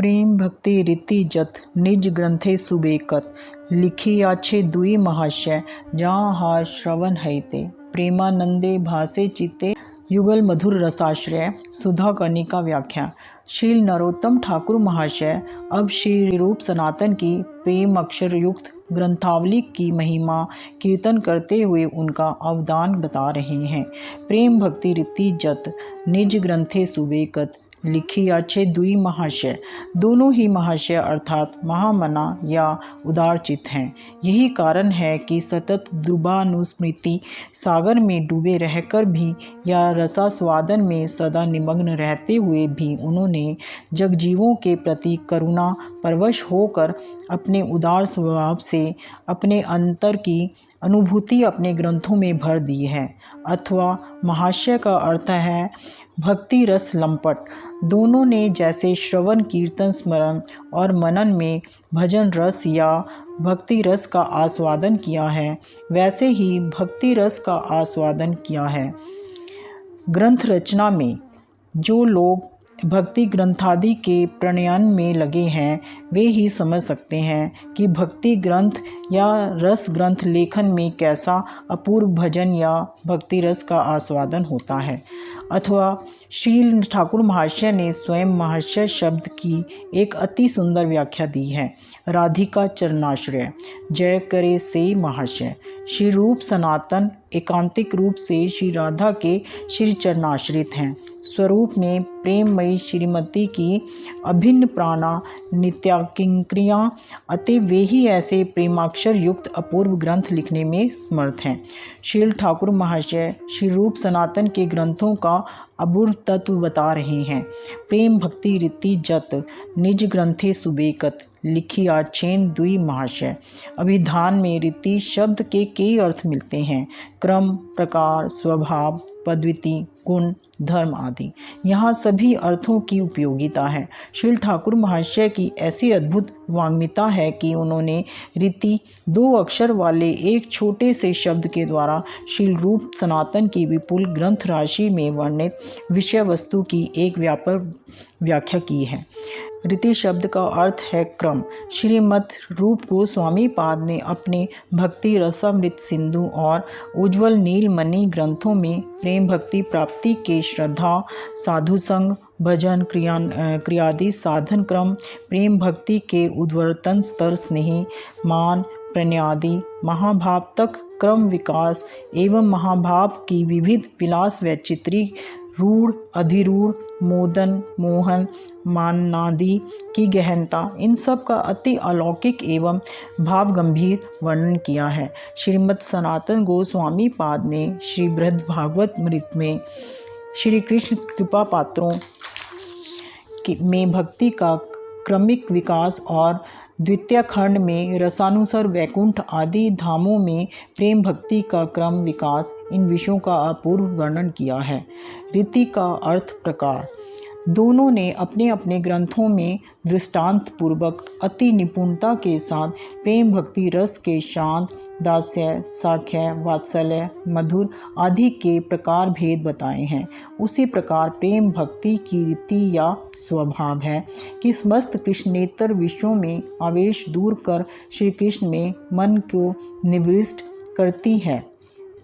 प्रेम भक्ति रीति जत निज ग्रंथे सुबेकत लिखी आछे दुई महाशय जहाँ हार श्रवण हैते प्रेमानंदे भासे चिते युगल मधुर रसाश्रय सुधा कर्णिका व्याख्या। श्री नरोत्तम ठाकुर महाशय अब श्री रूप सनातन की प्रेम अक्षर युक्त ग्रंथावली की महिमा कीर्तन करते हुए उनका अवदान बता रहे हैं। प्रेम भक्ति रीति जत निज ग्रंथे सुबेकत लिखी आछे दुई महाशय। दोनों ही महाशय अर्थात महामना या उदारचित हैं। यही कारण है कि सतत द्रुबानुस्मृति सागर में डूबे रहकर भी या रसास्वादन में सदा निमग्न रहते हुए भी उन्होंने जगजीवों के प्रति करुणा परवश होकर अपने उदार स्वभाव से अपने अंतर की अनुभूति अपने ग्रंथों में भर दी है। अथवा महाशय का अर्थ है भक्ति रस लंपट। दोनों ने जैसे श्रवण कीर्तन स्मरण और मनन में भजन रस या भक्ति रस का आस्वादन किया है, वैसे ही भक्ति रस का आस्वादन किया है। ग्रंथ रचना में जो लोग भक्ति ग्रंथादि के प्रणयन में लगे हैं वे ही समझ सकते हैं कि भक्ति ग्रंथ या रस ग्रंथ लेखन में कैसा अपूर्व भजन या भक्ति रस का आस्वादन होता है। अथवा श्री ठाकुर महाशय ने स्वयं महाशय शब्द की एक अति सुंदर व्याख्या दी है। राधिका चरणाश्रय जय करे से महाशय। श्री रूप सनातन एकांतिक रूप से श्री राधा के श्री चरणाश्रित हैं। स्वरूप में प्रेममयी श्रीमती की अभिन्न प्राणा नित्याकिंक्रियाँ अतः वे ही ऐसे प्रेमाक्षर युक्त अपूर्व ग्रंथ लिखने में समर्थ हैं। श्री ठाकुर महाशय श्री रूप सनातन के ग्रंथों का अपूर्व तत्व बता रहे हैं। प्रेम भक्ति रीति जत निज ग्रंथे सुबेकत लिखी आछेन दुई महाशय। अभिधान में रीति शब्द के कई अर्थ मिलते हैं, क्रम, प्रकार, स्वभाव, पद्धति, गुण, धर्म आदि। यहाँ सभी अर्थों की उपयोगिता है। श्री ठाकुर महाशय की ऐसी अद्भुत वाग्मिता है कि उन्होंने रीति दो अक्षर वाले एक छोटे से शब्द के द्वारा श्री रूप सनातन की विपुल ग्रंथ राशि में वर्णित विषय वस्तु की एक व्यापक व्याख्या की है। रीति शब्द का अर्थ है क्रम। श्रीमद रूप गोस्वामी पाद ने अपने भक्ति रसामृत सिंधु और उज्ज्वल नीलमणि ग्रंथों में प्रेम भक्ति प्राप्ति के श्रद्धा, साधु संग, भजन क्रियादि साधन क्रम, प्रेम भक्ति के उद्वर्तन स्तर, स्नेह, मान, प्रणयादि, महाभाव तक क्रम विकास एवं महाभाव की विविध विलास वैचित्री, रूढ़, अधिरूढ़, मोदन, मोहन, माननादि की गहनता, इन सब का अति अलौकिक एवं भाव गंभीर वर्णन किया है। श्रीमद् सनातन गोस्वामी पाद ने श्री बृहद भागवत मृत में श्री कृष्ण कृपा पात्रों में भक्ति का क्रमिक विकास और द्वितीय खंड में रसानुसार वैकुंठ आदि धामों में प्रेम भक्ति का क्रम विकास, इन विषयों का अपूर्व वर्णन किया है। रीति का अर्थ प्रकार। दोनों ने अपने अपने ग्रंथों में दृष्टांत पूर्वक अति निपुणता के साथ प्रेम भक्ति रस के शांत, दास्य, साख्य, वात्सल्य, मधुर आदि के प्रकार भेद बताए हैं। उसी प्रकार प्रेम भक्ति की रीति या स्वभाव है कि समस्त कृष्णेतर विषयों में आवेश दूर कर श्री कृष्ण में मन को निविष्ट करती है।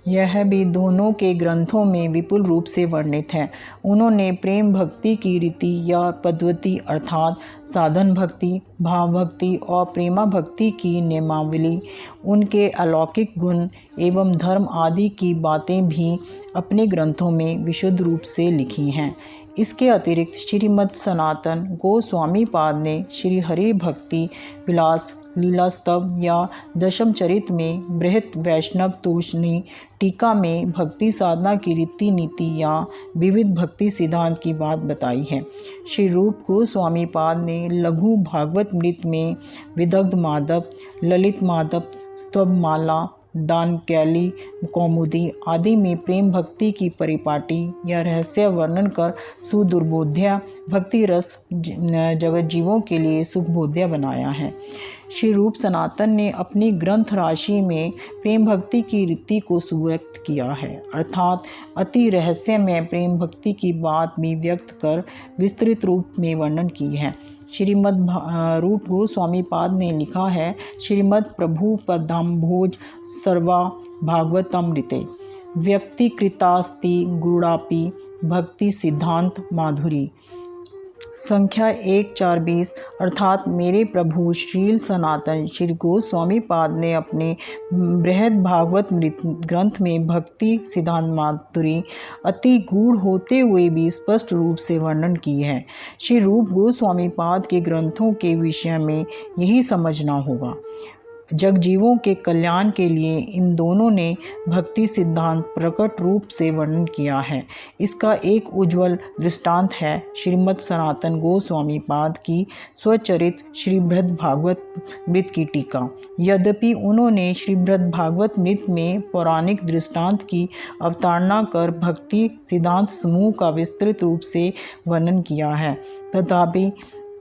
यह भी दोनों के ग्रंथों में विपुल रूप से वर्णित है। उन्होंने प्रेम भक्ति की रीति या पद्धति अर्थात साधन भक्ति, भाव भक्ति और प्रेमा भक्ति की नियमावली, उनके अलौकिक गुण एवं धर्म आदि की बातें भी अपने ग्रंथों में विशुद्ध रूप से लिखी हैं। इसके अतिरिक्त श्रीमद् सनातन गोस्वामी पाद ने श्री हरि भक्ति विलास लीला स्तव या दशम चरित में बृहत वैष्णव तोषणी टीका में भक्ति साधना की रीति नीति या विविध भक्ति सिद्धांत की बात बताई है। श्री रूप गोस्वामी पाद ने लघु भागवत मृत में विदग्ध माधव, ललित माधव, स्तवमाला, दान कैली, कौमुदी आदि में प्रेम भक्ति की परिपाटी या रहस्य वर्णन कर सुदुर्बोध्य भक्ति रस जगत जीवों के लिए सुखबोध्य बनाया है। श्री रूप सनातन ने अपनी ग्रंथ राशि में प्रेम भक्ति की रीति को सुव्यक्त किया है, अर्थात अति रहस्यमय प्रेम भक्ति की बात भी व्यक्त कर विस्तृत रूप में वर्णन की है। रूप गोस्वामी पाद ने लिखा है, श्रीमद् प्रभु पदाम्भोज सर्वा भागवतमृते व्यक्तिकृतास्ति गुणापि भक्ति सिद्धांत माधुरी। संख्या 1420 अर्थात मेरे प्रभु श्रील सनातन श्री गोस्वामी पाद ने अपने बृहद भागवत ग्रंथ में भक्ति सिद्धांत माधुरी अति गूढ़ होते हुए भी स्पष्ट रूप से वर्णन की है। श्री रूप गोस्वामी पाद के ग्रंथों के विषय में यही समझना होगा। जगजीवों के कल्याण के लिए इन दोनों ने भक्ति सिद्धांत प्रकट रूप से वर्णन किया है। इसका एक उज्ज्वल दृष्टांत है श्रीमद् सनातन गोस्वामी पाद की स्वचरित श्री बृहद भागवत मृत की टीका। यद्यपि उन्होंने श्री बृहद भागवत मृत में पौराणिक दृष्टांत की अवतारणा कर भक्ति सिद्धांत समूह का विस्तृत रूप से वर्णन किया है, तथापि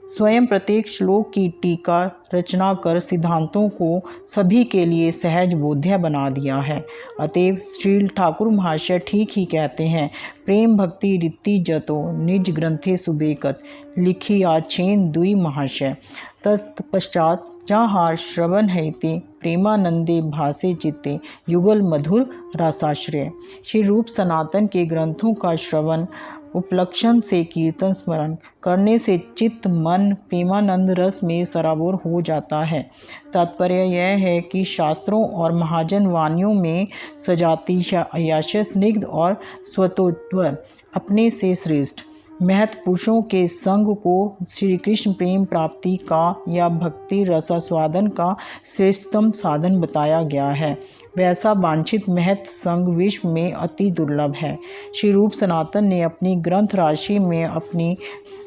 स्वयं प्रत्येक श्लोक की टीका रचना कर सिद्धांतों को सभी के लिए सहज बोध्य बना दिया है। अतएव श्री ठाकुर महाशय ठीक ही कहते हैं, प्रेम भक्ति रीति जतो निज ग्रंथे सुबेकत लिखी आछेन दुई महाशय। तत्पश्चात जहाँ श्रवण हैते प्रेमानंदे भासे चित्ते युगल मधुर रसाश्रय। श्री रूप सनातन के ग्रंथों का श्रवण उपलक्षण से कीर्तन स्मरण करने से चित्त मन प्रेमानंद रस में सराबोर हो जाता है। तात्पर्य यह है कि शास्त्रों और महाजन वाणियों में सजाती आशय स्निग्ध और स्वतोत्वर अपने से श्रेष्ठ महत पुरुषों के संग को श्री कृष्ण प्रेम प्राप्ति का या भक्ति रसास्वादन का श्रेष्ठतम साधन बताया गया है। वैसा वांछित महत संग विश्व में अति दुर्लभ है। श्री रूप सनातन ने अपनी ग्रंथ राशि में अपनी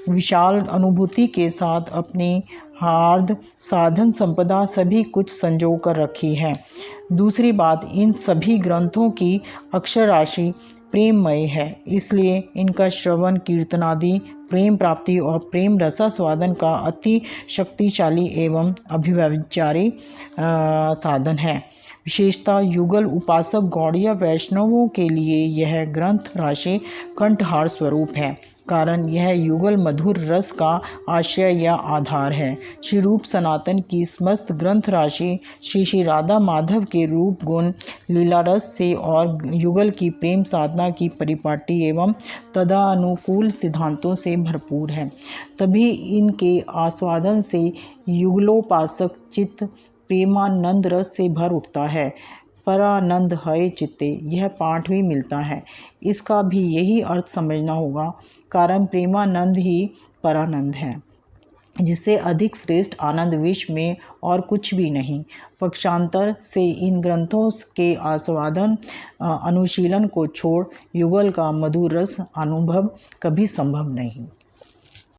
विशाल अनुभूति के साथ अपनी हार्द साधन संपदा सभी कुछ संजो कर रखी है। दूसरी बात, इन सभी ग्रंथों की अक्षर राशि प्रेममय है, इसलिए इनका श्रवण कीर्तनादि प्रेम प्राप्ति और प्रेम रसास्वादन का अति शक्तिशाली एवं अभिव्यंजकारी साधन है। विशेषतः युगल उपासक गौड़ीय वैष्णवों के लिए यह ग्रंथ राशि कंठहार स्वरूप है, कारण यह युगल मधुर रस का आश्रय या आधार है। श्री रूप सनातन की समस्त ग्रंथ राशि श्री श्री राधा माधव के रूप गुण लीला रस से और युगल की प्रेम साधना की परिपाटी एवं तदानुकूल सिद्धांतों से भरपूर है। तभी इनके आस्वादन से युगलोपासक चित्त प्रेमानंद रस से भर उठता है। परानंद है चित्ते, यह पाठ भी मिलता है। इसका भी यही अर्थ समझना होगा, कारण प्रेमानंद ही परानंद है, जिससे अधिक श्रेष्ठ आनंद विश्व में और कुछ भी नहीं। पक्षांतर से इन ग्रंथों के आस्वादन अनुशीलन को छोड़ युगल का मधुर रस अनुभव कभी संभव नहीं।